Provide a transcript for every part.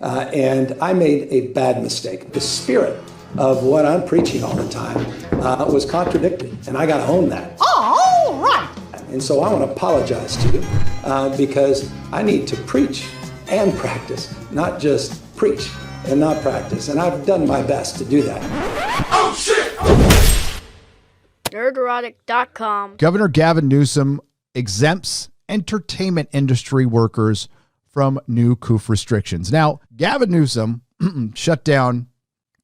And I made a bad mistake. The spirit of what I'm preaching all the time was contradicted, and I got to own that. All right. And so I want to apologize to you because I need to preach and practice, not just preach and not practice. And I've done my best to do that. Oh, shit! Nerdrotic.com. Governor Gavin Newsom exempts entertainment industry workers from new COOF restrictions. Now, Gavin Newsom shut down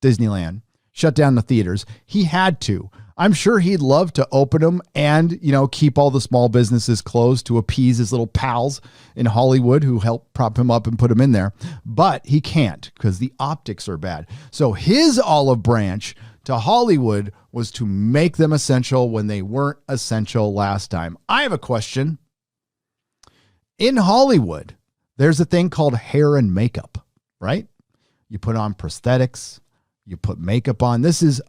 Disneyland, shut down the theaters. He had to. I'm sure he'd love to open them and, keep all the small businesses closed to appease his little pals in Hollywood who helped prop him up and put him in there. But he can't because the optics are bad. So his olive branch to Hollywood was to make them essential when they weren't essential last time. I have a question. In Hollywood, there's a thing called hair and makeup, right? You put on prosthetics, you put makeup on. This is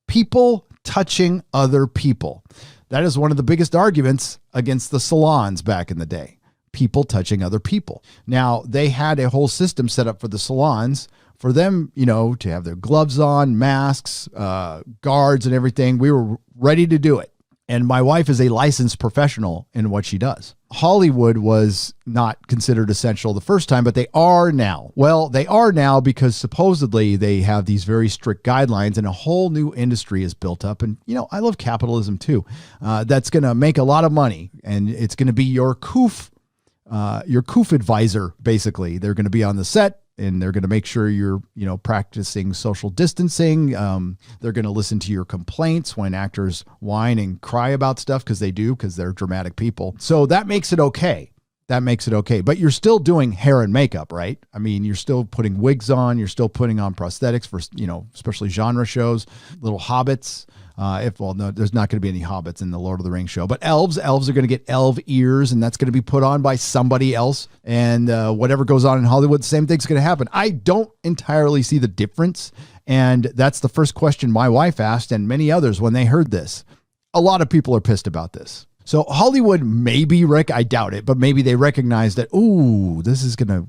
people touching other people. That is one of the biggest arguments against the salons back in the day. People touching other people. Now, they had a whole system set up for the salons for them, to have their gloves on, masks, guards and everything. We were ready to do it. And my wife is a licensed professional in what she does. Hollywood was not considered essential the first time, but they are now. Well, they are now because supposedly they have these very strict guidelines and a whole new industry is built up. And, I love capitalism too. That's going to make a lot of money, and it's going to be your COOF advisor, basically. They're going to be on the set, and they're going to make sure you're, practicing social distancing. They're going to listen to your complaints when actors whine and cry about stuff because they're dramatic people. So that makes it okay. But you're still doing hair and makeup, right? I mean, you're still putting wigs on. You're still putting on prosthetics for, especially genre shows, little hobbits. No, there's not going to be any hobbits in the Lord of the Rings show, but elves are going to get elf ears, and that's going to be put on by somebody else. And whatever goes on in Hollywood, the same thing's going to happen. I don't entirely see the difference. And that's the first question my wife asked, and many others when they heard this. A lot of people are pissed about this. So Hollywood maybe, I doubt it, but maybe they recognize that, this is going to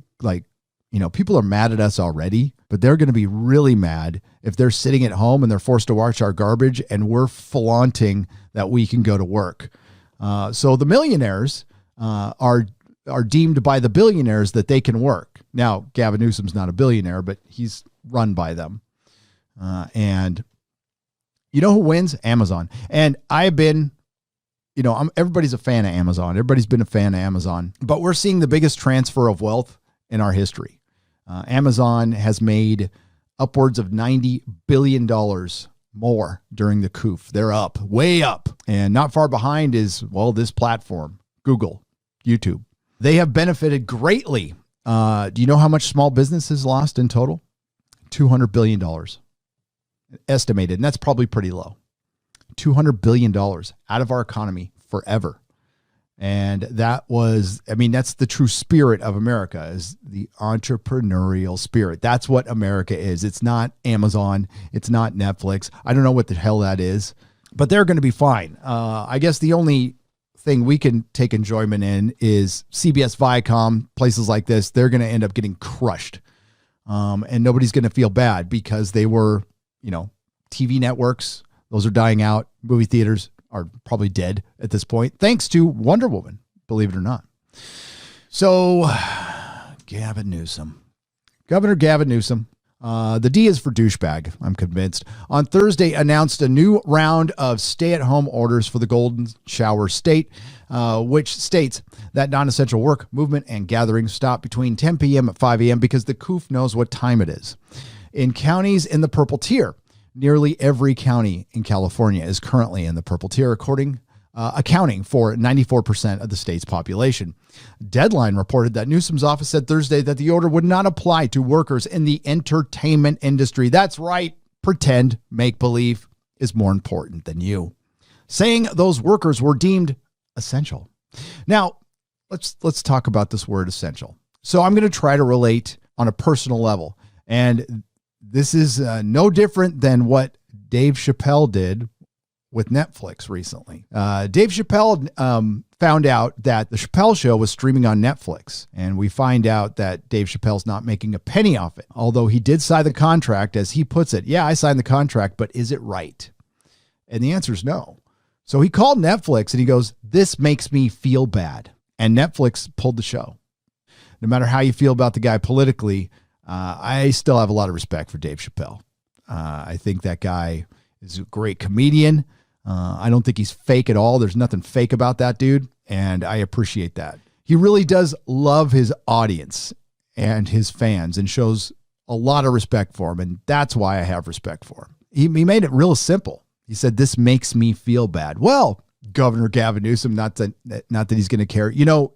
people are mad at us already, but they're going to be really mad if they're sitting at home and they're forced to watch our garbage and we're flaunting that we can go to work. So the millionaires are deemed by the billionaires that they can work. Now, Gavin Newsom's not a billionaire, but he's run by them. And you know who wins? Amazon. And I've been, everybody's a fan of Amazon. Everybody's been a fan of Amazon, but we're seeing the biggest transfer of wealth in our history. Amazon has made upwards of $90 billion more during the COOF. They're up, way up. And not far behind is, this platform, Google, YouTube. They have benefited greatly. Do you know how much small business has lost in total? $200 billion estimated. And that's probably pretty low. $200 billion out of our economy forever. And that's the true spirit of America, is the entrepreneurial spirit. That's what America is. It's not Amazon. It's not Netflix. I don't know what the hell that is, but they're going to be fine. I guess the only thing we can take enjoyment in is CBS, Viacom, places like this. They're going to end up getting crushed. And nobody's going to feel bad because they were, TV networks. Those are dying out. Movie theaters are probably dead at this point, thanks to Wonder Woman, believe it or not. So, Gavin Newsom. Governor Gavin Newsom, the D is for douchebag, I'm convinced, on Thursday announced a new round of stay-at-home orders for the Golden Shower State, which states that non-essential work, movement, and gatherings stop between 10 p.m. and 5 a.m. because the COOF knows what time it is. In counties in the purple tier, nearly every county in California is currently in the purple tier, accounting for 94% of the state's population. Deadline reported that Newsom's office said Thursday that the order would not apply to workers in the entertainment industry. That's right. Pretend make-believe is more important than you. Saying those workers were deemed essential. Now, let's talk about this word essential. So I'm going to try to relate on a personal level. And this is no different than what Dave Chappelle did with Netflix recently. Dave Chappelle found out that the Chappelle Show was streaming on Netflix, and we find out that Dave Chappelle's not making a penny off it, although he did sign the contract, as he puts it. Yeah, I signed the contract, but is it right? And the answer is no. So he called Netflix and he goes, "This makes me feel bad." And Netflix pulled the show. No matter how you feel about the guy politically, I still have a lot of respect for Dave Chappelle. I think that guy is a great comedian. I don't think he's fake at all. There's nothing fake about that dude, and I appreciate that. He really does love his audience and his fans and shows a lot of respect for him, and that's why I have respect for him. He made it real simple. He said, "This makes me feel bad." Well, Governor Gavin Newsom, not that he's going to care. You know,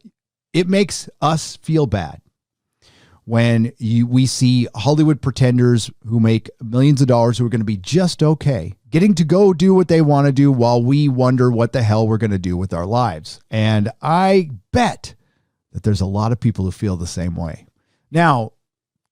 it makes us feel bad when we see Hollywood pretenders who make millions of dollars who are going to be just okay, getting to go do what they want to do while we wonder what the hell we're going to do with our lives. And I bet that there's a lot of people who feel the same way. Now,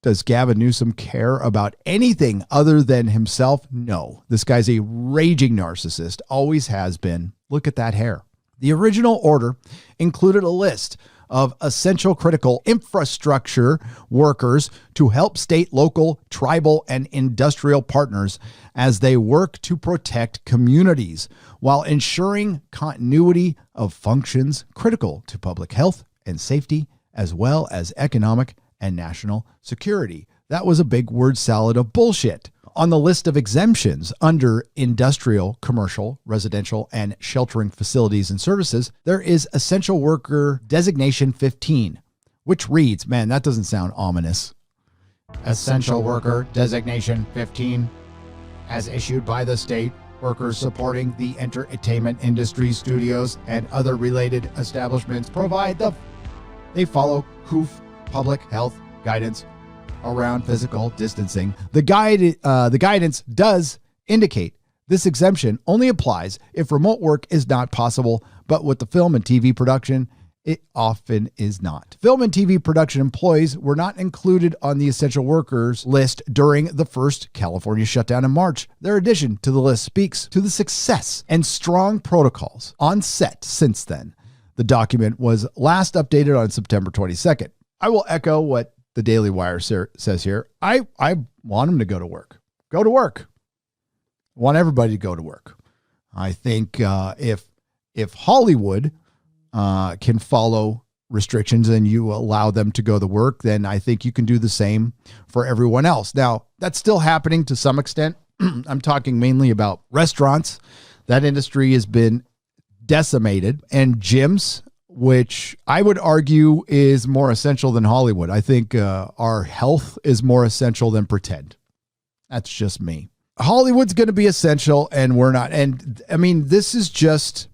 does Gavin Newsom care about anything other than himself? No. This guy's a raging narcissist, always has been. Look at that hair. The original order included a list of essential critical infrastructure workers to help state, local, tribal, and industrial partners as they work to protect communities while ensuring continuity of functions critical to public health and safety, as well as economic and national security. That was a big word salad of bullshit. On the list of exemptions under industrial, commercial, residential, and sheltering facilities and services, there is Essential Worker Designation 15, which reads, man, that doesn't sound ominous. Essential Worker Designation 15, as issued by the state, workers supporting the entertainment industry, studios, and other related establishments they follow COOF public health guidance around physical distancing. The guidance does indicate this exemption only applies if remote work is not possible, but with the film and TV production, it often is not. Film and TV production employees were not included on the essential workers list during the first California shutdown in March. Their addition to the list speaks to the success and strong protocols on set since then. The document was last updated on September 22nd. I will echo what the Daily Wire says here. I want them to go to work. Go to work. I want everybody to go to work. I think if Hollywood can follow restrictions and you allow them to go to work, then I think you can do the same for everyone else. Now, that's still happening to some extent. I'm talking mainly about restaurants. That industry has been decimated, and gyms, which I would argue is more essential than Hollywood. I think our health is more essential than pretend. That's just me. Hollywood's going to be essential and we're not. And I mean, this is just,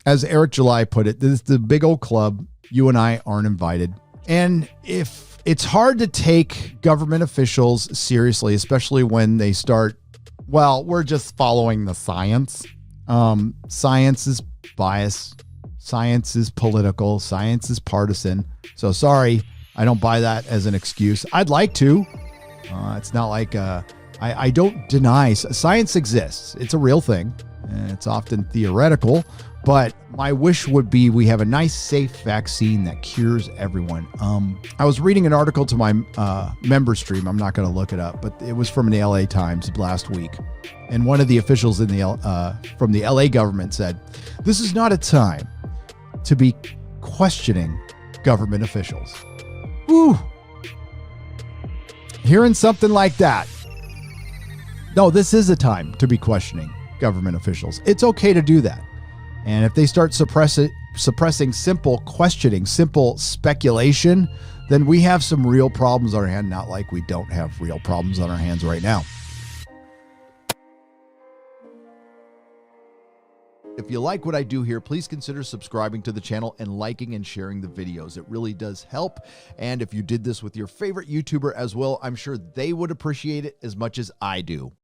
as Eric July put it, this is the big old club. You and I aren't invited. And if it's hard to take government officials seriously, especially when they start, well, we're just following the science. Science is biased. Science is political. Science is partisan. So sorry, I don't buy that as an excuse. I'd like to. It's not like I don't deny science exists. It's a real thing. And it's often theoretical. But my wish would be we have a nice, safe vaccine that cures everyone. I was reading an article to my member stream. I'm not going to look it up, but it was from the LA Times last week. And one of the officials in from the LA government said, "This is not a time to be questioning government officials." Woo! Hearing something like that. No, this is a time to be questioning government officials. It's okay to do that. And if they start suppressing simple questioning, simple speculation, then we have some real problems on our hand, not like we don't have real problems on our hands right now. If you like what I do here, please consider subscribing to the channel and liking and sharing the videos. It really does help. And if you did this with your favorite YouTuber as well, I'm sure they would appreciate it as much as I do.